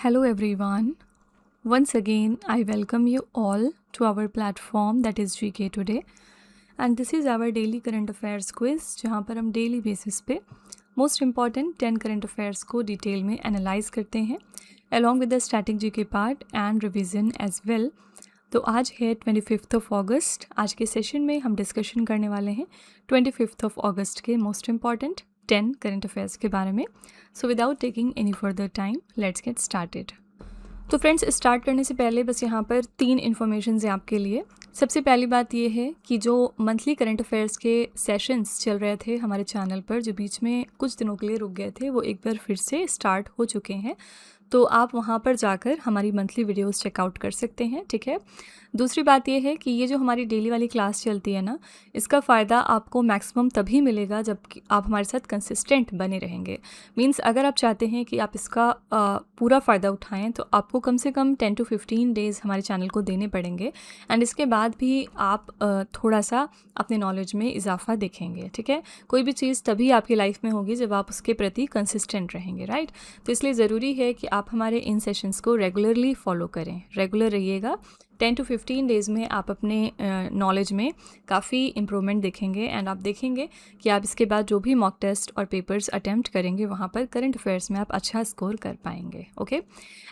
Hello everyone. Once again, I welcome you all to our platform that is GK Today. And this is our daily current affairs quiz जहाँ पर हम daily basis पे most important 10 current affairs को detail में analyse करते हैं along with the static GK part and revision as well. तो आज है 25th ऑफ अगस्त। आज के सेशन में हम डिस्कशन करने वाले हैं 25th ऑफ अगस्त के मोस्ट इम्पॉर्टेंट 10 करंट अफेयर्स के बारे में। So without taking any further time let's get started. तो फ्रेंड्स, स्टार्ट करने से पहले बस यहाँ पर 3 इन्फॉर्मेशंस हैं आपके लिए। सबसे पहली बात ये है कि जो मंथली करंट अफेयर्स के सेशंस चल रहे थे हमारे चैनल पर, जो बीच में कुछ दिनों के लिए रुक गए थे, वो एक बार फिर से स्टार्ट हो चुके हैं। तो आप वहाँ पर जाकर हमारी मंथली वीडियोस चेकआउट कर सकते हैं, ठीक है। दूसरी बात ये है कि ये जो हमारी डेली वाली क्लास चलती है ना, इसका फ़ायदा आपको मैक्सिमम तभी मिलेगा जब आप हमारे साथ कंसिस्टेंट बने रहेंगे। मींस अगर आप चाहते हैं कि आप इसका पूरा फ़ायदा उठाएं तो आपको कम से कम 10 to 15 डेज़ हमारे चैनल को देने पड़ेंगे एंड इसके बाद भी आप थोड़ा सा अपने नॉलेज में इजाफा देखेंगे, ठीक है। कोई भी चीज़ तभी आपकी लाइफ में होगी जब आप उसके प्रति कंसिस्टेंट रहेंगे, राइट। तो इसलिए ज़रूरी है कि आप हमारे इन सेशंस को रेगुलरली फॉलो करें, रेगुलर रहिएगा। 10 to 15 डेज़ में आप अपने नॉलेज में काफ़ी इम्प्रूवमेंट देखेंगे एंड आप देखेंगे कि आप इसके बाद जो भी मॉक टेस्ट और पेपर्स अटैम्प्ट करेंगे वहाँ पर करंट अफेयर्स में आप अच्छा स्कोर कर पाएंगे, ओके।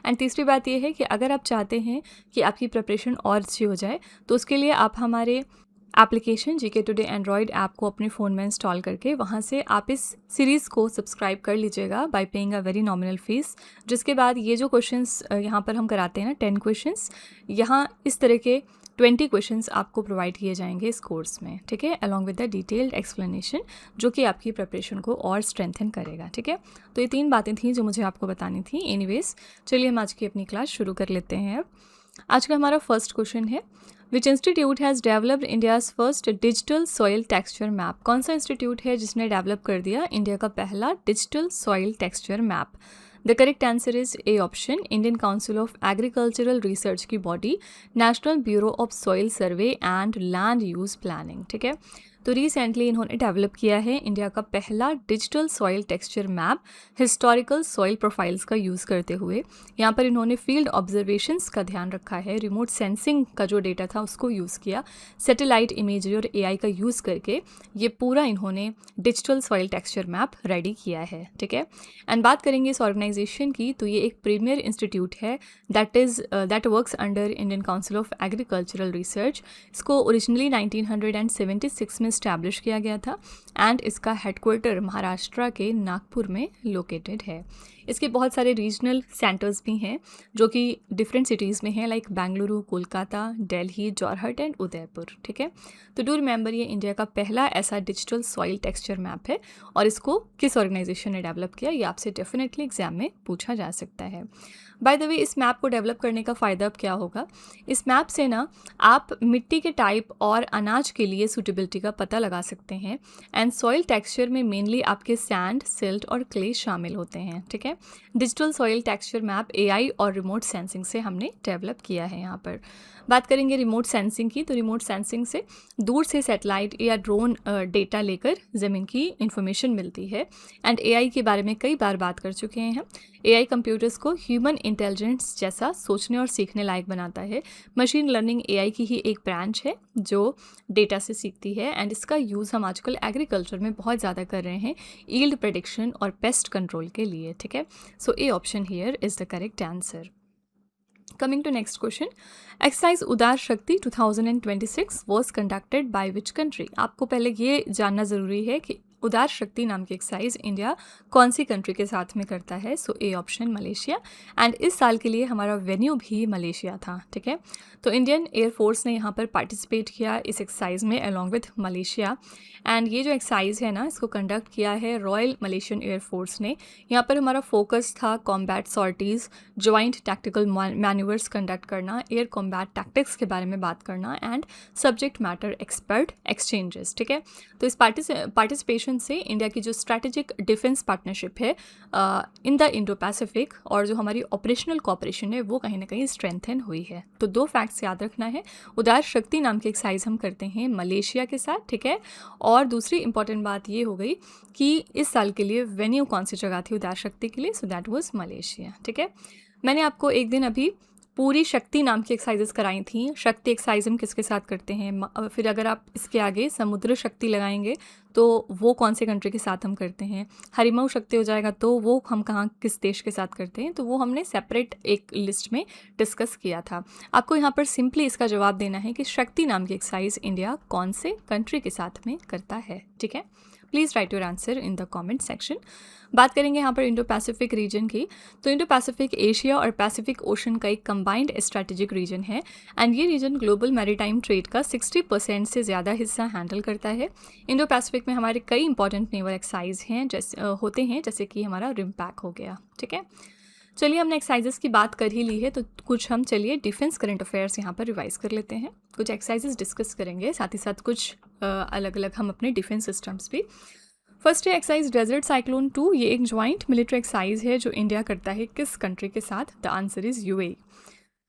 एंड तीसरी बात ये है कि अगर आप चाहते हैं कि आपकी प्रिपरेशन और अच्छी हो जाए तो उसके लिए आप हमारे application GK today Android app को अपने फ़ोन में इंस्टॉल करके वहाँ से आप इस सीरीज़ को सब्सक्राइब कर लीजिएगा bye paying a very nominal fees. जिसके बाद ये जो क्वेश्चंस यहाँ पर हम कराते हैं ना, 10 क्वेश्चंस, यहाँ इस तरह के 20 क्वेश्चंस आपको प्रोवाइड किए जाएंगे इस कोर्स में, ठीक है, along with the detailed explanation, जो कि आपकी प्रिपरेशन को और स्ट्रेंथन करेगा, ठीक है। तो ये 3 बातें थी जो मुझे आपको बतानी थी। एनीवेज, चलिए हम आज की अपनी क्लास शुरू कर लेते हैं। अब आज का हमारा फर्स्ट क्वेश्चन है, which institute has developed India's first digital soil texture map. कौन सा इंस्टीट्यूट है जिसने डेवलप कर दिया इंडिया का पहला digital soil texture map? The correct answer is A option, Indian council of agricultural research की body national bureau of soil survey and land use planning, ठीक है। तो रिसेंटली इन्होंने डेवलप किया है इंडिया का पहला digital soil texture map historical soil profiles का यूज़ करते हुए। यहाँ पर इन्होंने फील्ड ऑब्जर्वेशंस का ध्यान रखा है, रिमोट सेंसिंग का जो डेटा था उसको यूज़ किया, सैटेलाइट इमेजरी और एआई का यूज़ करके ये पूरा इन्होंने digital soil texture map ready किया है, ठीक है। एंड बात करेंगे इस ऑर्गेनाइजेशन की, तो ये एक प्रीमियर इंस्टीट्यूट है that works under Indian council of agricultural research. इसको ओरिजिनली 1976 में इस्टेब्लिश किया गया था एंड इसका हेडक्वार्टर महाराष्ट्र के नागपुर में लोकेटेड है। इसके बहुत सारे रीजनल सेंटर्स भी हैं जो कि डिफरेंट सिटीज़ में हैं, लाइक बेंगलुरु, कोलकाता, दिल्ली, जोरहट एंड उदयपुर, ठीक है। तो डू रिमेंबर, ये इंडिया का पहला ऐसा डिजिटल सॉइल टेक्सचर मैप है और इसको किस ऑर्गेनाइजेशन ने डेवलप किया, ये आपसे डेफिनेटली एग्जाम में पूछा जा सकता है। बाय द वे, इस मैप को डेवलप करने का फ़ायदा अब क्या होगा? इस मैप से ना आप मिट्टी के टाइप और अनाज के लिए सूटेबिलिटी का पता लगा सकते हैं एंड सॉइल टेक्सचर में मेनली आपके सैंड, सिल्ट और क्ले शामिल होते हैं, ठीक है। Digital soil texture map AI और रिमोट सेंसिंग से हमने डेवलप किया है। यहाँ पर बात करेंगे रिमोट सेंसिंग की, तो रिमोट सेंसिंग से दूर से सैटेलाइट या ड्रोन डेटा लेकर ज़मीन की इंफॉर्मेशन मिलती है एंड एआई के बारे में कई बार बात कर चुके हैं हम। एआई कंप्यूटर्स को ह्यूमन इंटेलिजेंस जैसा सोचने और सीखने लायक बनाता है। मशीन लर्निंग एआई की ही एक ब्रांच है जो डेटा से सीखती है एंड इसका यूज़ हम आजकल एग्रीकल्चर में बहुत ज़्यादा कर रहे हैं, ईल्ड प्रेडिक्शन और पेस्ट कंट्रोल के लिए, ठीक है। So A option here is the correct answer. Coming to next question, exercise उदार शक्ति 2026 was conducted by which country? आपको पहले ये जानना ज़रूरी है कि उदार शक्ति नाम की एक्सरसाइज इंडिया कौन सी कंट्री के साथ में करता है। So A option Malaysia, and इस साल के लिए हमारा वेन्यू भी मलेशिया था, ठीक है। तो इंडियन एयरफोर्स ने यहाँ पर पार्टिसिपेट किया इस एक्सरसाइज में अलॉन्ग विथ मलेशिया एंड ये जो एक्सरसाइज है ना, इसको कंडक्ट किया है रॉयल मलेशियन एयरफोर्स ने। यहाँ पर हमारा फोकस था combat sorties, joint tactical manoeuvres conduct करना, एयर कॉम्बैट टैक्टिक्स के बारे में बात करना and subject matter expert exchanges, ठीक है। तो इस पार्टिसिपेशन से इंडिया की जो स्ट्रैटेजिक डिफेंस पार्टनरशिप है इन द इंडो पैसिफिक और जो हमारी ऑपरेशनल कोऑपरेशन है वो कहीं ना कहीं स्ट्रेंथन हुई है। तो 2 फैक्ट्स याद रखना है, उदार शक्ति नाम की एक्सरसाइज हम करते हैं मलेशिया के साथ, ठीक है। और दूसरी इंपॉर्टेंट बात ये हो गई कि इस साल के लिए वेन्यू कौन सी जगह थी उदार शक्ति के लिए, सो दैट वाज मलेशिया, ठीक है। मैंने आपको एक दिन अभी पूरी शक्ति नाम की एक्सरसाइजेस कराई थी। शक्ति एक्सरसाइज हम किसके साथ करते हैं, फिर अगर आप इसके आगे समुद्र शक्ति लगाएंगे तो वो कौन से कंट्री के साथ हम करते हैं, हरिमऊ शक्ति हो जाएगा तो वो हम कहाँ किस देश के साथ करते हैं, तो वो हमने सेपरेट एक लिस्ट में डिस्कस किया था। आपको यहाँ पर सिंपली इसका जवाब देना है कि शक्ति नाम की एक्सरसाइज इंडिया कौन से कंट्री के साथ में करता है। ठीक है, please write your answer in the comment section. बात करेंगे यहाँ पर इंडो पैसिफिक रीजन की, तो इंडो पैसिफिक एशिया और पैसिफिक ओशन का एक कंबाइंड स्ट्रैटेजिक रीजन है एंड ये रीजन ग्लोबल मैरीटाइम ट्रेड का 60% से ज़्यादा हिस्सा हैंडल करता है। इंडो पैसिफिक में हमारे कई इंपॉर्टेंट नेवल एक्सरसाइज हैं जैसे कि हमारा रिम पैक हो गया। ठीक है, चलिए हमने एक्सरसाइजेस की बात कर ही ली है तो कुछ हम चलिए डिफेंस करंट अफेयर्स यहाँ पर रिवाइज कर लेते हैं। कुछ एक्सरसाइजेस डिस्कस करेंगे, साथ ही साथ कुछ अलग अलग हम अपने डिफेंस सिस्टम्स भी। फर्स्ट है एक्सरसाइज डेजर्ट साइक्लोन 2। ये एक ज्वाइंट मिलिट्री एक्सरसाइज है जो इंडिया करता है किस कंट्री के साथ? The answer is UAE.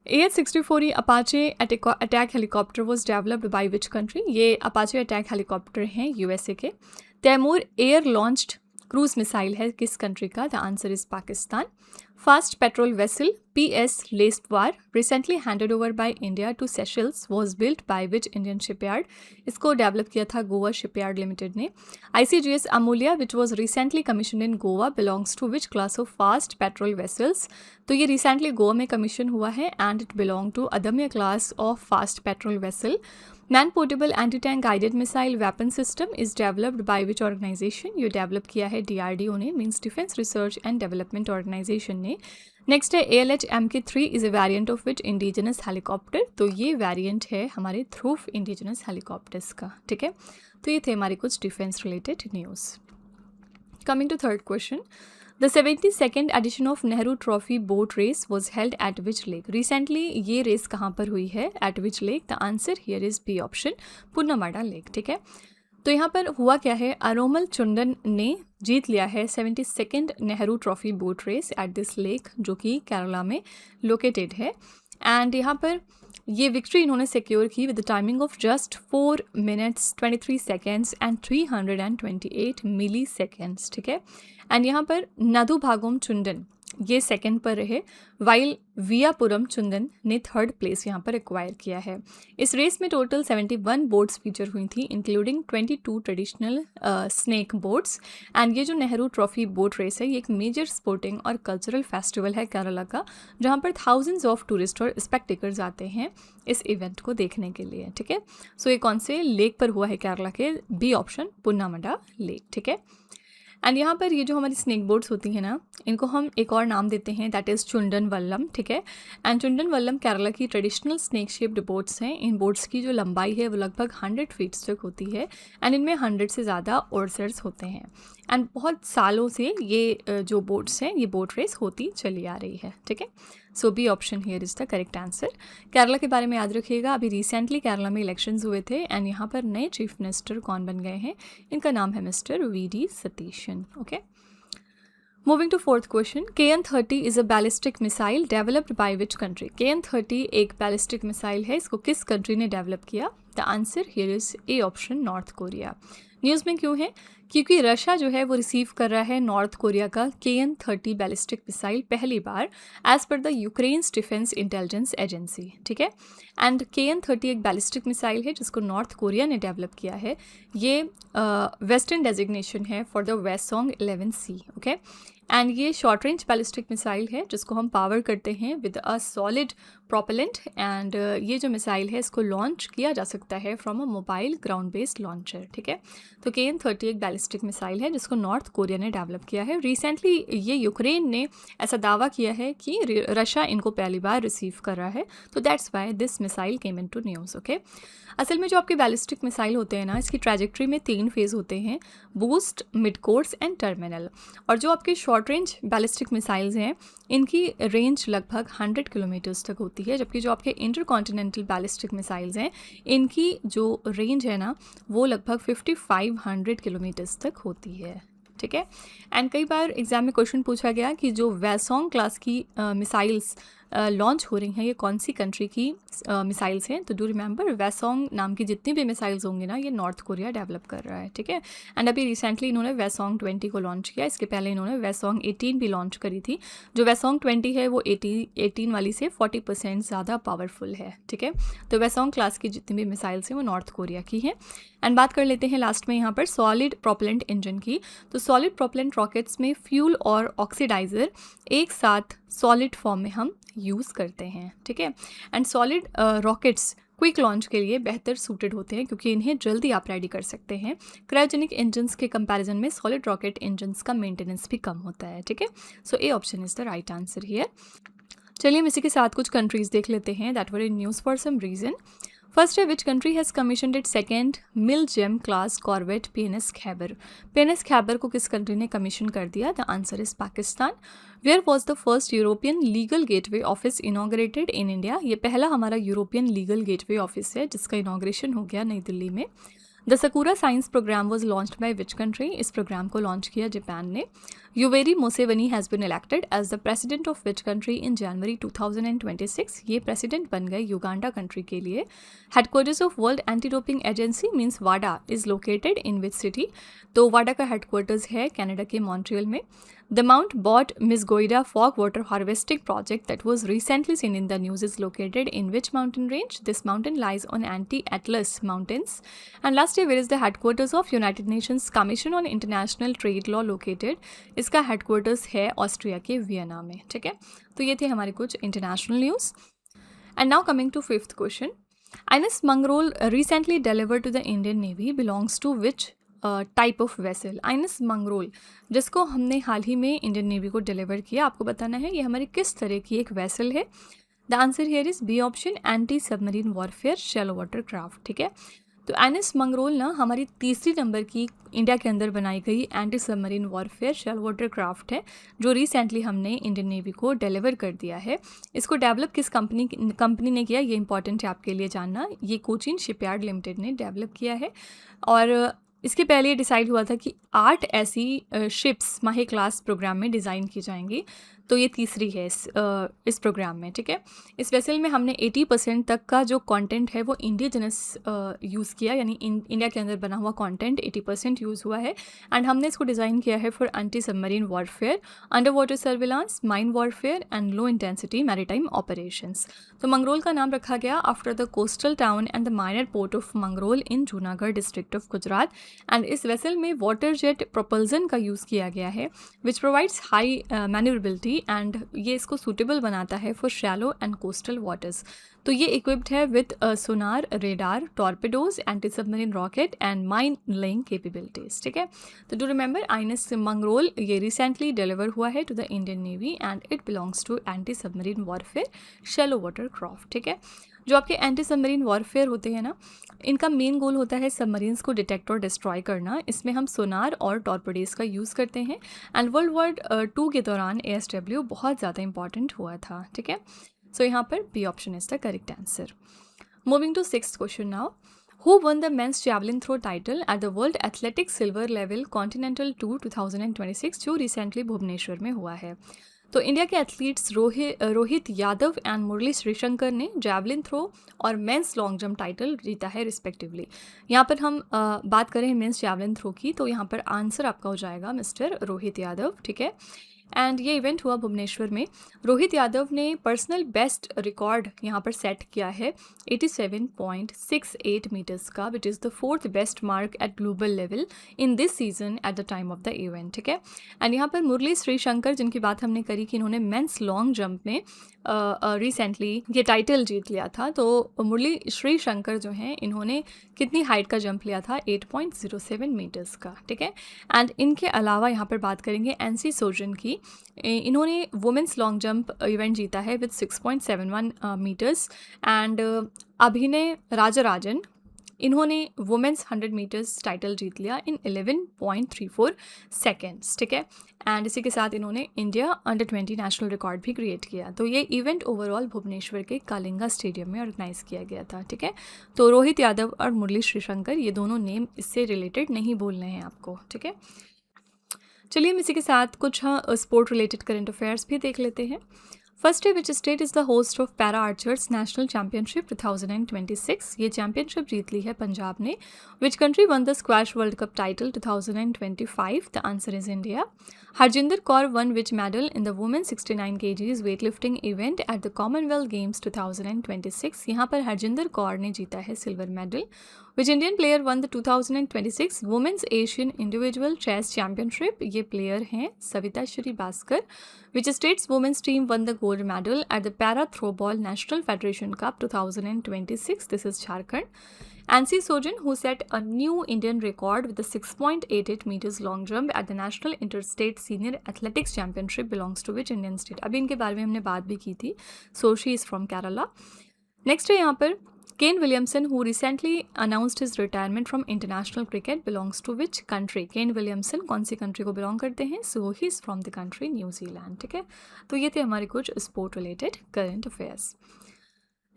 AH-64E Apache attack helicopter was developed by which country? ये अपाचे अटैक हेलीकॉप्टर हैं यूएसए के। Taimur air launched cruise missile है किस कंट्री का? The answer is Pakistan. Fast patrol vessel PS लेस्टवार recently handed over by India to Seychelles was built by which Indian shipyard? इसको develop किया था गोवा शिपयार्ड लिमिटेड ने। ICGS Amulya which was recently commission in Goa belongs to which class of fast patrol vessels? तो ये recently Goa में commission हुआ है and it belong to Adamya class of fast patrol vessel. Man portable anti tank guided missile weapon system is developed by which organisation? ये डेवलप किया है DRDO ने, means defence research and development organisation ने। Next है ALH MK3 is a variant of which indigenous helicopter? तो ये variant है हमारे थ्रूफ इंडिजिनस हेलीकॉप्टर्स का। ठीक है, तो ये थे हमारे कुछ defence related news. Coming to third question, the 72nd edition of Nehru trophy boat race was held at which lake? Recently ये रेस कहाँ पर हुई है? At which lake? The answer here is B option, Punnamada lake. ठीक है, तो यहाँ पर हुआ क्या है, अरोमल चुंडन ने जीत लिया है 72nd Nehru trophy boat race at this lake जो कि केरला में लोकेटेड है। एंड यहाँ पर ये विक्ट्री इन्होंने सिक्योर की with the timing of just 4 minutes 23 seconds and 328 milliseconds। ठीक है, एंड यहाँ पर नदु भागोम चुंडन ये सेकंड पर रहे, वाइल वियापुरम चुंदन ने थर्ड प्लेस यहाँ पर एक्वायर किया है। इस रेस में टोटल 71 बोट्स फीचर हुई थी including 22 traditional snake boats. And ये जो नेहरू ट्रॉफी बोट रेस है ये एक मेजर स्पोर्टिंग और कल्चरल फेस्टिवल है केरला का, जहाँ पर थाउजेंड्स ऑफ टूरिस्ट और स्पेक्टेकर्स आते हैं इस इवेंट को देखने के लिए। ठीक है, सो ये कौन से लेक पर हुआ है केरला के? B option, Punnamada lake. ठीक है, एंड यहाँ पर ये जो हमारी स्नेक बोट्स होती हैं ना, इनको हम एक और नाम देते हैं, दैट इज़ चुंडन वल्लम। ठीक है, एंड चुंडन वल्लम केरला की ट्रेडिशनल स्नेक शेप्ड बोट्स हैं। इन बोट्स की जो लंबाई है वो लगभग 100 फीट तक होती है एंड इनमें 100 से ज़्यादा ओर्सर्स होते हैं। एंड बहुत सालों से ये जो बोट्स हैं ये बोट रेस होती चली आ रही है। ठीक है, so B option here is the correct answer. Kerala के बारे में याद रखिएगा, अभी रिसेंटली केरला में इलेक्शंस हुए थे एंड यहाँ पर नए चीफ मिनिस्टर कौन बन गए हैं? इनका नाम है mister VD Satheesan. Okay, moving to fourth question, KN-30 is a ballistic missile developed by which country? KN-30 एक बैलिस्टिक मिसाइल है, इसको किस कंट्री ने डेवलप किया? The answer here is A option, north Korea. News में क्यों है? क्योंकि रशिया जो है वो रिसीव कर रहा है नॉर्थ कोरिया का KN-30 बैलिस्टिक मिसाइल पहली बार as per the Ukraine's defence intelligence agency. ठीक है, एंड KN-30 एक बैलिस्टिक मिसाइल है जिसको नॉर्थ कोरिया ने डेवलप किया है। ये वेस्टर्न डेजिग्नेशन है for the Hwasong 11C। Okay, and ये शॉर्ट रेंज बैलिस्टिक मिसाइल है जिसको हम पावर करते हैं with a solid propellant. And ये जो मिसाइल है इसको लॉन्च किया जा सकता है from a mobile ground based launcher. ठीक है, तो KN-30 एक बैलिस्टिक मिसाइल है जिसको नॉर्थ कोरिया ने डेवलप किया है। रिसेंटली ये यूक्रेन ने ऐसा दावा किया है कि रशिया इनको पहली बार रिसीव कर रहा है, तो that's why this missile came in to news. Okay, असल में जो आपके बैलिस्टिक मिसाइल होते हैं ना, इसकी ट्रैजेक्टरी में 3 फेज़ होते हैं, boost, mid course and terminal. और जो आपके शॉर्ट रेंज बैलिस्टिक मिसाइल्स हैं इनकी रेंज लगभग 100 किलोमीटर्स तक होती है, जबकि जो आपके इंटरकॉन्टिनेंटल बैलिस्टिक मिसाइल्स हैं इनकी जो रेंज है ना वो लगभग 5500 किलोमीटर्स तक होती है। ठीक है, एंड कई बार एग्जाम में क्वेश्चन पूछा गया कि जो वेसोंग क्लास की मिसाइल्स लॉन्च हो रही हैं ये कौन सी कंट्री की मिसाइल्स हैं, तो डू रिमेंबर वेसोंग नाम की जितनी भी मिसाइल्स होंगी ना ये नॉर्थ कोरिया डेवलप कर रहा है, ठीक है। एंड अभी रिसेंटली इन्होंने वेसोंग 20 को लॉन्च किया, इसके पहले इन्होंने वेसोंग 18 भी लॉन्च करी थी। जो वेसोंग 20 है वो 18 वाली से 40% ज़्यादा पावरफुल है, ठीक है। तो वेसोंग क्लास की जितनी भी मिसाइल्स हैं वो नॉर्थ कोरिया की हैं। एंड बात कर लेते हैं लास्ट में यहाँ पर सॉलिड प्रोपेलेंट इंजन की। तो सॉलिड प्रोपेलेंट रॉकेट्स में फ्यूल और ऑक्सीडाइज़र एक साथ सॉलिड फॉर्म में हम यूज़ करते हैं, ठीक है। And solid rockets quick launch के लिए बेहतर सूटेड होते हैं क्योंकि इन्हें जल्दी आप रेडी कर सकते हैं। क्रायोजेनिक इंजन्स के कंपैरिजन में सॉलिड रॉकेट इंजन्स का मेंटेनेंस भी कम होता है, ठीक है। So A option is the right answer here. चलिए हम इसी के साथ कुछ कंट्रीज़ देख लेते हैं that were in news for some reason. First है which country has commissioned it second MILGEM class corvette PNS Khyber. PNS Khyber को किस कंट्री ने कमीशन कर दिया? The answer is Pakistan. Where was the first European legal gateway office inaugurated in India? ये पहला हमारा European legal gateway office है जिसका इनॉग्रेशन हो गया नई दिल्ली में। The Sakura science program was launched by which country? इस प्रोग्राम को लॉन्च किया जापान ने। Yoweri Museveni has been elected as the president of which country in January 2026? ये प्रेसिडेंट बन गए युगांडा कंट्री के लिए। Headquarters of world anti doping agency means वाडा is located in which city? तो वाडा का हेडक्वार्टर्स है कनाडा के मॉन्ट्रियल में। The Mount Bot Misgoida Fog Water Harvesting Project that was recently seen in the news is located in which mountain range? This mountain lies on Anti-Atlas Mountains. And last year, where is the headquarters of United Nations Commission on International Trade Law located? इसका headquarters है Austria के Vienna में, ठीक है। तो ये थे हमारे कुछ international news. And now coming to fifth question. Ines Mangrol recently delivered to the Indian Navy belongs to which type of vessel? INS Mangrol जिसको हमने हाल ही में इंडियन नेवी को डिलीवर किया, आपको बताना है ये हमारी किस तरह की एक वेसल है। The answer here is B option anti submarine warfare shallow water craft, ठीक है। तो आइनस मंगरोल ना हमारी तीसरी नंबर की इंडिया के अंदर बनाई गई anti submarine warfare shallow water craft है जो रिसेंटली हमने इंडियन नेवी को डिलीवर कर दिया है। इसको डेवलप किस कंपनी ने किया, ये इंपॉर्टेंट है आपके लिए जानना। ये कोचिन शिपयार्ड लिमिटेड ने डेवलप किया है और इसके पहले ये डिसाइड हुआ था कि 8 ऐसी शिप्स माही क्लास प्रोग्राम में डिज़ाइन की जाएंगी, तो ये तीसरी है इस प्रोग्राम में, ठीक है। इस वेसल में हमने 80% तक का जो कंटेंट है वो इंडिजिनस यूज़ किया, यानी इंडिया के अंदर बना हुआ कंटेंट 80% यूज़ हुआ है। एंड हमने इसको डिज़ाइन किया है for anti submarine warfare, under water surveillance, mine warfare and low intensity maritime operations. तो मंगरोल का नाम रखा गया after the coastal town and the minor port of Mangrol in Junagadh district of Gujarat. And इस वेसल में वाटर जेट प्रोपल्जन का use किया गया है विच प्रोवाइड्स हाई मैन्यूरेबिलिटी एंड ये इसको सूटेबल बनाता है for shallow and coastal waters. तो ये इक्विप्ड है with sonar, radar, torpedoes, anti submarine rocket and mine laying capabilities, ठीक है। तो डू रिमेंबर आइनस मंगरोल ये रिसेंटली डिलीवर हुआ है to the Indian navy and it belongs to anti submarine warfare shallow water craft, ठीक है। जो आपके एंटी सबमरीन वॉरफेयर होते हैं ना, इनका मेन गोल होता है सबमरीन्स को डिटेक्ट और डिस्ट्रॉय करना। इसमें हम सोनार और टॉर्पेडोज का यूज़ करते हैं एंड वर्ल्ड वॉर 2 के दौरान ASW बहुत ज़्यादा इंपॉर्टेंट हुआ था, ठीक है। सो यहाँ पर B option is the correct answer. Moving to 6th question now. Who won the men's javelin throw title at the World Athletics Silver Level Continental Tour 2026 जो रिसेंटली भुवनेश्वर में हुआ है? तो इंडिया के एथलीट्स रोहित यादव एंड मुरली श्रीशंकर ने javelin throw और mains long jump title जीता है रिस्पेक्टिवली। यहाँ पर हम बात करें मेंस जैवलिन थ्रो की तो यहाँ पर आंसर आपका हो जाएगा मिस्टर रोहित यादव, ठीक है। एंड ये इवेंट हुआ भुवनेश्वर में। रोहित यादव ने पर्सनल बेस्ट रिकॉर्ड यहाँ पर सेट किया है 87.68 मीटर्स का, which is the 4th best mark eight global level in this season at the time of the event, ठीक है। एंड यहाँ पर मुरली श्रीशंकर जिनकी बात हमने करी कि इन्होंने मेंस लॉन्ग जंप में रिसेंटली ये टाइटल जीत लिया था, तो मुरली श्रीशंकर जो हैं इन्होंने कितनी हाइट का जंप लिया था? 8.07 मीटर्स का, ठीक है। एंड इनके अलावा यहाँ पर बात करेंगे एनसी सोजन की। इन्होंने वुमेंस लॉन्ग जंप इवेंट जीता है विद 6.71 मीटर्स। एंड अभिनय राजराजन इन्होंने वुमेंस 100 मीटर्स टाइटल जीत लिया इन 11.34 सेकेंड्स, ठीक है। एंड इसी के साथ इन्होंने इंडिया अंडर 20 नेशनल रिकॉर्ड भी क्रिएट किया। तो ये इवेंट ओवरऑल भुवनेश्वर के कालिंगा स्टेडियम में ऑर्गेनाइज किया गया था, ठीक है। तो रोहित यादव और मुरली श्रीशंकर ये दोनों नेम इससे रिलेटेड नहीं बोलने हैं आपको, ठीक है। चलिए हम इसी के साथ कुछ स्पोर्ट रिलेटेड करंट अफेयर्स भी देख लेते हैं। फर्स्ट है which state is the host of para archers national championship 2026। ये चैम्पियनशिप जीत ली है पंजाब ने। Which country won the squash world cup title 2025? The answer is India. Harjinder Kaur won which medal in the women 69 kgs weight lifting event at the Commonwealth Games 2026? यहाँ पर हरजिंदर कौर ने जीता है silver medal. Which Indian player won the 2026 women's Asian individual chess championship? ये player हैं Savitha Shri Bhaskar. Which state's women's team won the gold medal at the para throwball national federation cup 2026? This is Jharkhand. Ansi Sojin, who set a new Indian record with a 6.88 meters long jump at the National Interstate Senior Athletics Championship, belongs to which Indian state? अभी इनके बारे में हमने बात भी की थी. So she is from Kerala. Next है यहाँ पर Kane Williamson, who recently announced his retirement from international cricket, belongs to which country? Kane Williamson कौन सी country को belong करते हैं? So he is from the country New Zealand. ठीक है, तो ये थे हमारे कुछ sport related current affairs.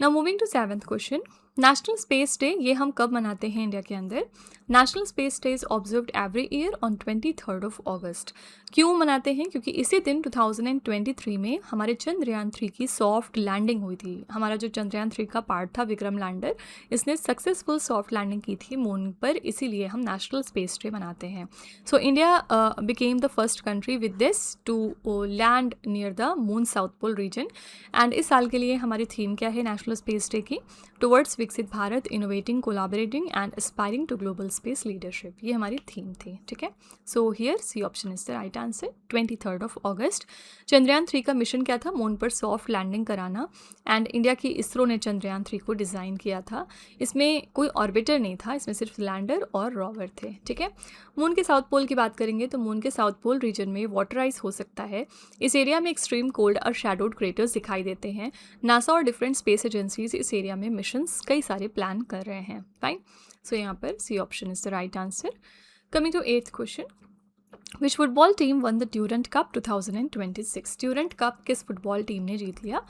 Now moving to 7th question. National space day ये हम कब मनाते हैं इंडिया के अंदर? National space day is observed every year on 23rd of August. क्यों मनाते हैं? क्योंकि इसी दिन 2023 में हमारे चंद्रयान 3 की सॉफ्ट लैंडिंग हुई थी. हमारा जो चंद्रयान 3 का पार्ट था विक्रम लैंडर, इसने सक्सेसफुल सॉफ्ट लैंडिंग की थी मून पर, इसीलिए हम नेशनल स्पेस डे मनाते हैं. So India became the first country with this to land near the moon south pole region. And इस साल के लिए हमारी थीम क्या है नेशनल स्पेस डे की? Towards Viksit Bharat, innovating, collaborating and aspiring to global space leadership. ये हमारी थीम थी. ठीक है, so here C option is the right answer. 23rd of August. Chandrayaan 3 का मिशन क्या था? मून पर सॉफ्ट लैंडिंग कराना. एंड इंडिया की इसरो ने चंद्रयान 3 को डिज़ाइन किया था. इसमें कोई ऑर्बिटर नहीं था, इसमें सिर्फ लैंडर और रोवर थे. ठीक है, मून के साउथ पोल की बात करेंगे तो मून के साउथ पोल रीजन में वाटराइज हो सकता है. इस एरिया में एक्सट्रीम कोल्ड और शैडोड क्रेटर्स दिखाई देते हैं. नासा और डिफरेंट स्पेस एजेंसीज इस एरिया में मिशंस कई सारे प्लान कर रहे हैं. फाइन, सो यहाँ पर C option is the right answer. Coming to 8th question. Which football team won the Durand cup 2026? Durand cup किस फुटबॉल टीम ने जीत लिया?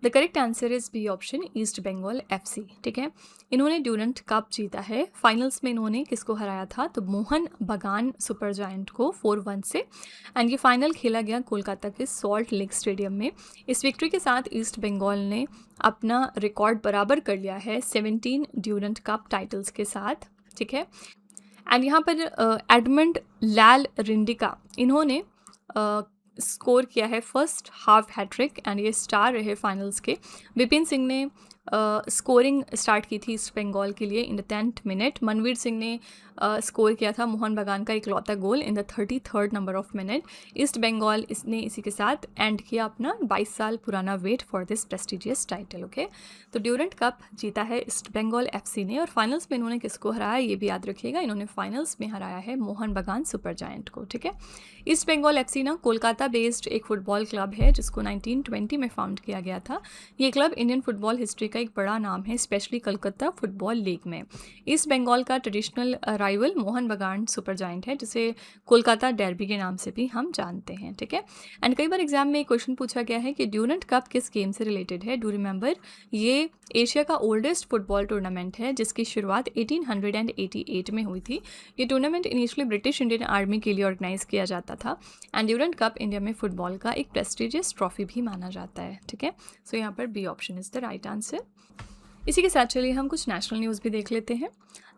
The correct answer is B option, East Bengal FC. ठीक है, इन्होंने Durand cup जीता है. Finals में इन्होंने किसको हराया था? तो मोहन बगान सुपर जायंट को 4-1 से. एंड ये फाइनल खेला गया कोलकाता के सॉल्ट लेक स्टेडियम में. इस विक्ट्री के साथ ईस्ट बंगाल ने अपना रिकॉर्ड बराबर कर लिया है 17 ड्यूरेंट कप टाइटल्स के साथ. ठीक है, एंड यहाँ पर एडमंड लाल रिंडिका इन्होंने स्कोर किया है फर्स्ट हाफ हैट्रिक एंड ये स्टार रहे फाइनल्स के. विपिन सिंह ने स्कोरिंग स्टार्ट की थी ईस्ट बंगाल के लिए in the 10th minute. Manvir Singh ने स्कोर किया था मोहन बगान का इकलौता goal in the 33rd number of minute. East Bengal इसने इसी के साथ एंड किया अपना 22 साल पुराना wait for this prestigious title. Okay, तो ड्यूरेंट कप जीता है ईस्ट बंगाल FC ने. और फाइनल्स में इन्होंने किसको हराया ये भी याद रखिएगा, इन्होंने फाइनल्स में हराया है मोहन बगान सुपर जायंट को. ठीक है, ईस्ट बंगाल FC ना कोलकाता बेस्ड एक फुटबॉल क्लब है जिसको 1920 में फाउंड किया गया था. ये क्लब इंडियन फुटबॉल हिस्ट्री का एक बड़ा नाम है, स्पेशली कलकत्ता फुटबॉल लीग में. ईस्ट बंगाल का ट्रेडिशनल राइवल मोहन बगान सुपर जायंट है जिसे कोलकाता डर्बी के नाम से भी हम जानते हैं. ठीक है, एंड कई बार एग्जाम में एक क्वेश्चन पूछा गया है कि ड्यूरेंट कप किस गेम से रिलेटेड है? डू रिमेंबर, ये एशिया का ओल्डेस्ट फुटबॉल टूर्नामेंट है जिसकी शुरुआत 1888 में हुई थी. ये tournament initially British Indian army के लिए ऑर्गेनाइज किया जाता था. एंड ड्यूरेंट कप इंडिया में फुटबॉल का एक प्रेस्टिजियस ट्रॉफी भी माना जाता है. ठीक है, सो यहाँ पर B option is the right answer. इसी के साथ चलिए हम कुछ नेशनल न्यूज़ भी देख लेते हैं.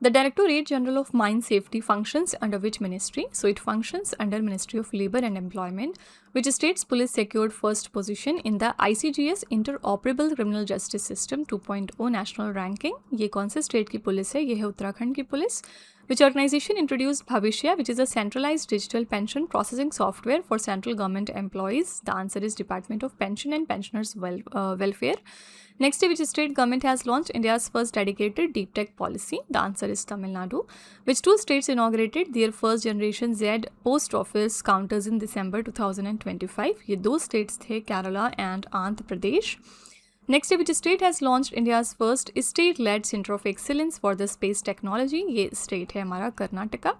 The directorate general of mine safety functions under which ministry? So it functions under ministry of labour and employment. Which states police secured first position in the ICGS interoperable criminal justice system 2.0 national ranking? ये कौन से state की police है? ये है उत्तराखंड की police. Which organization introduced Bhavishya, which is a centralized digital pension processing software for central government employees? The answer is Department of Pension and Pensioners Welfare. Next, which state government has launched India's first dedicated deep tech policy? The answer is Tamil Nadu. Which two states inaugurated their first generation Z post office counters in December 2025? ये दो states थे, Kerala and Andhra Pradesh. Next, which state has launched India's first state-led center of excellence for the space technology? ये state है हमारा Karnataka.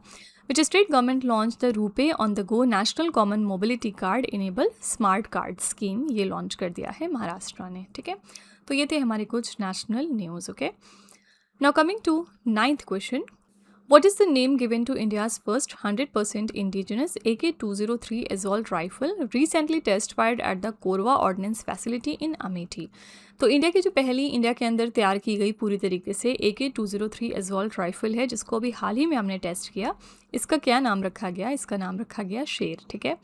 Which state government launched the RuPay on the Go National Common Mobility Card Enable Smart Card Scheme? ये launch कर दिया है महाराष्ट्र ने. ठीक है, तो ये थे हमारे कुछ national news. Okay, now coming to 9th question. What is the name given to India's first 100% indigenous AK-203 assault rifle recently test fired at the Korwa Ordnance Facility in Amethi? तो इंडिया की जो पहली India के अंदर तैयार की गई पूरी तरीके से AK-203 असॉल्ट राइफल है, जिसको अभी हाल ही में हमने टेस्ट किया, इसका क्या नाम रखा गया? इसका नाम रखा गया शेर। ठीक है,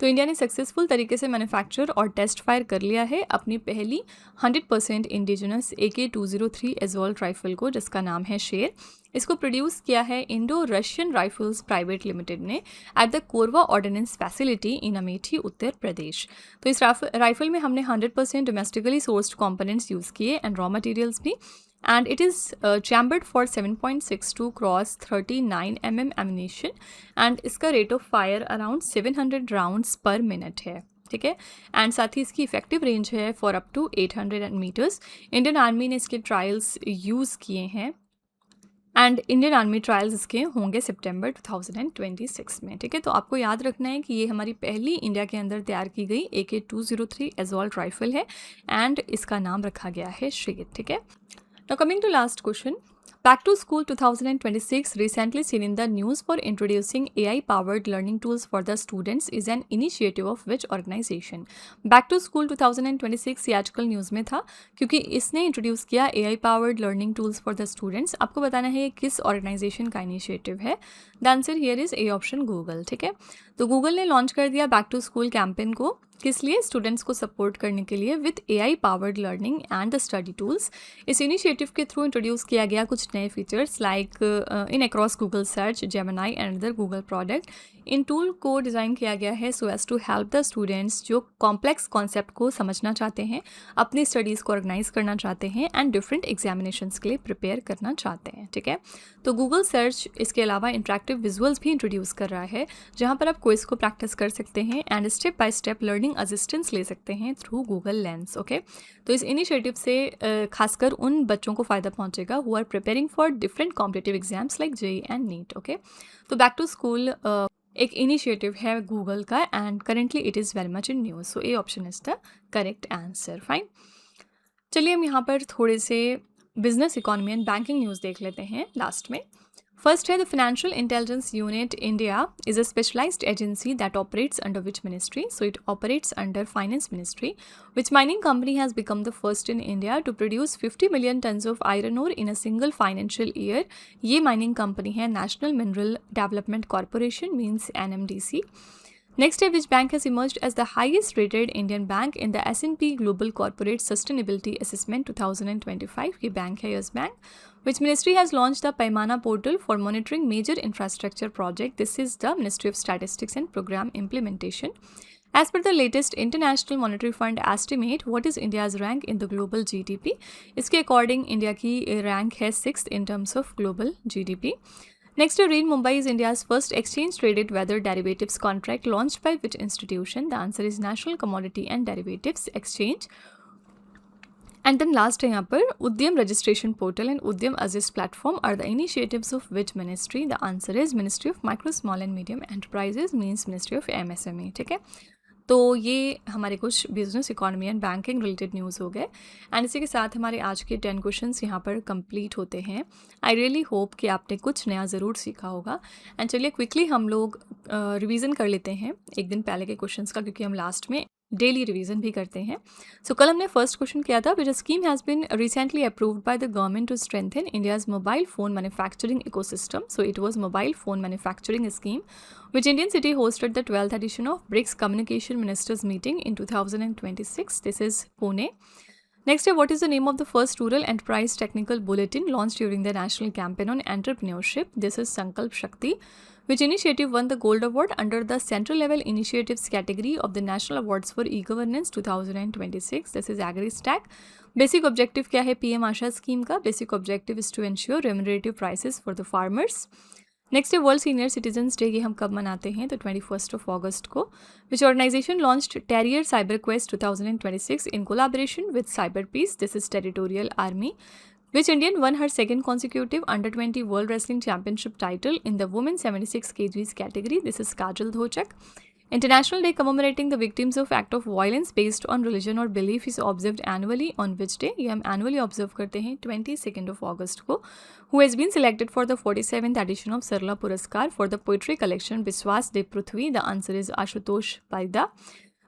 तो इंडिया ने सक्सेसफुल तरीके से मैन्युफैक्चर और टेस्ट फायर कर लिया है अपनी पहली 100% इंडिजिनस AK-203 असॉल्ट राइफल को, जिसका नाम है शेर। इसको प्रोड्यूस किया है Indo Russian rifles private limited ने at the Korwa ordnance facility in Amethi, Uttar Pradesh. तो इस राइफल में हमने 100% डोमेस्टिकली सोर्स्ड कंपोनेंट्स यूज़ किए एंड रॉ मटेरियल्स भी, and it is chambered for 7.62 cross 39 mm ammunition and इसका rate of fire around 700 rounds per minute है। ठीक है, एंड साथ ही इसकी इफेक्टिव रेंज है for up to 800 metres. Indian army ने इसके ट्रायल्स यूज़ किए हैं एंड इंडियन आर्मी ट्रायल्स इसके होंगे सितंबर 2026 में। ठीक है, तो आपको याद रखना है कि ये हमारी पहली इंडिया के अंदर तैयार की गई AK-203 असॉल्ट राइफल है एंड इसका नाम रखा गया है शेर। ठीक है, now coming to last question, Back to School 2026 recently seen in the news for introducing AI powered learning tools for the students is an initiative of which organization? Back to School 2026 ये आजकल news में था क्योंकि इसने introduce किया AI powered learning tools for the students। आपको बताना है ये किस ऑर्गेनाइजेशन का इनिशिएटिव है। The answer here is A option, Google. ठीक है, तो गूगल ने लॉन्च कर दिया बैक टू स्कूल कैंपेन को, किस लिए? स्टूडेंट्स को सपोर्ट करने के लिए with AI powered learning and the study tools. इस इनिशिएटिव के थ्रू इंट्रोड्यूस किया गया कुछ नए features like in across Google search, Gemini and other Google product. इन टूल को डिज़ाइन किया गया है so as to help the students जो कॉम्प्लेक्स कॉन्सेप्ट को समझना चाहते हैं, अपनी स्टडीज़ को ऑर्गेनाइज करना चाहते हैं एंड डिफरेंट एग्जामिनेशंस के लिए प्रिपेयर करना चाहते हैं। ठीक है, तो गूगल सर्च इसके अलावा इंटरेक्टिव विजुअल्स भी इंट्रोड्यूस कर रहा है जहाँ पर आप क्विज को प्रैक्टिस कर सकते हैं and step by step learning assistance ले सकते हैं थ्रू गूगल लेंस। ओके, तो इस इनिशिएटिव से खासकर उन बच्चों को फ़ायदा पहुँचेगा who are preparing for different competitive exams like JEE and NEET. Okay, तो बैक टू स्कूल एक इनिशिएटिव है गूगल का and currently it is very much in news, so A option is the correct answer. Fine, चलिए हम यहाँ पर थोड़े से business, economy and banking news देख लेते हैं लास्ट में। फर्स्ट है the financial intelligence unit India is a specialized agency that operates under which ministry? So it operates under finance ministry. Which mining company has become the first in India to produce 50 million tons of iron ore in a single financial year? ये mining company है National Mineral Development Corporation, means NMDC. Next है which bank has emerged as the highest rated Indian bank in the S&P Global Corporate Sustainability Assessment 2025? ये bank है Yes Bank. Which ministry has launched the Paimana portal for monitoring major infrastructure project? This is the Ministry of Statistics and Program Implementation. As per the latest International Monetary Fund estimate, what is India's rank in the global GDP? इसके according India की rank है 6th in terms of global GDP. Next, Rain Mumbai is India's first exchange-traded weather derivatives contract launched by which institution? The answer is National Commodity and Derivatives Exchange. And then last है यहाँ पर उद्यम registration portal and उद्यम Assist platform are the initiatives of which ministry? The answer is Ministry of Micro, Small and Medium Enterprises, means Ministry of MSME. ठीक है, तो ये हमारे कुछ business, economy and banking related news हो गए and इसी के साथ हमारे आज के 10 क्वेश्चंस यहाँ पर कंप्लीट होते हैं। आई रियली होप कि आपने कुछ नया ज़रूर सीखा होगा एंड चलिए क्विकली हम लोग रिवीजन कर लेते हैं एक दिन पहले के क्वेश्चंस का, क्योंकि हम लास्ट में डेली रिवीजन भी करते हैं। सो कल हमने फर्स्ट क्वेश्चन किया था which scheme has been recently approved by the government to strengthen India's mobile phone manufacturing ecosystem. So it was mobile phone manufacturing scheme which Indian city hosted the 12th edition of BRICS Communication Ministers meeting in 2026. This is Pune. Next, what is the name of the first rural enterprise technical bulletin launched during the national campaign on entrepreneurship? This is Sankalp Shakti. Which initiative won the gold award under the central level initiatives category of the National Awards for E-Governance 2026? This is AgriStack. Basic objective क्या है PM आशा scheme का? Basic objective is to ensure remunerative prices for the farmers. Next है world senior citizens day, ये हम कब मनाते हैं? तो 21 अगस्त को। Which organisation launched terrier cyber quest 2026 in collaboration with cyber peace? This is territorial army. Which Indian won her second consecutive Under-20 World Wrestling Championship title in the Women 76 kgs category? This is Kajal Dhochak. International day commemorating the victims of act of violence based on religion और belief is observed annually on which day, ये हम annually observe करते हैं 22 अगस्त को. Who has been selected for the 47th edition of Sarala Puraskar for the poetry collection Vishwas De Prithvi, the answer is Ashutosh Parida.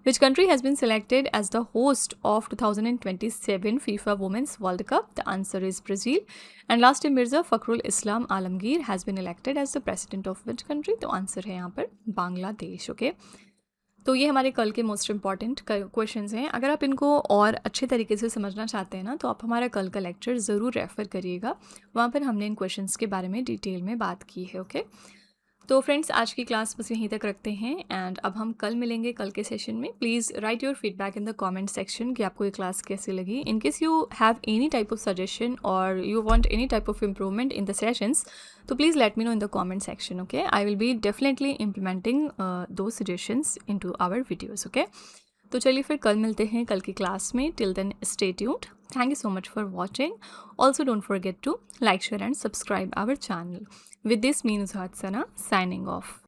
Which country has been selected as the host of 2027 FIFA Women's World Cup? The answer is Brazil. And last है Mirza Fakhrul Islam Alamgir has been elected as the president of which country? तो answer है यहाँ पर Bangladesh. Okay, तो ये हमारे कल के मोस्ट इंपॉर्टेंट क्वेश्चंस हैं. अगर आप इनको और अच्छे तरीके से समझना चाहते हैं ना, तो आप हमारा कल का लेक्चर ज़रूर रेफ़र करिएगा. वहाँ पर हमने इन क्वेश्चंस के बारे में डिटेल में बात की है. ओके, तो फ्रेंड्स आज की क्लास बस यहीं तक रखते हैं एंड अब हम कल मिलेंगे कल के सेशन में. Please write your feedback in the comment section कि आपको ये क्लास कैसी लगी. In case you have any type of suggestion और you want any type of improvement in the sessions, तो please let me know in the comment section. Okay, I will be definitely implementing those suggestions into our videos. Okay, तो चलिए फिर कल मिलते हैं कल की क्लास में. Till then stay tuned. Thank you so much for watching. Also don't forget to like, share and subscribe our channel. With this, me Nuzhat Sana signing off.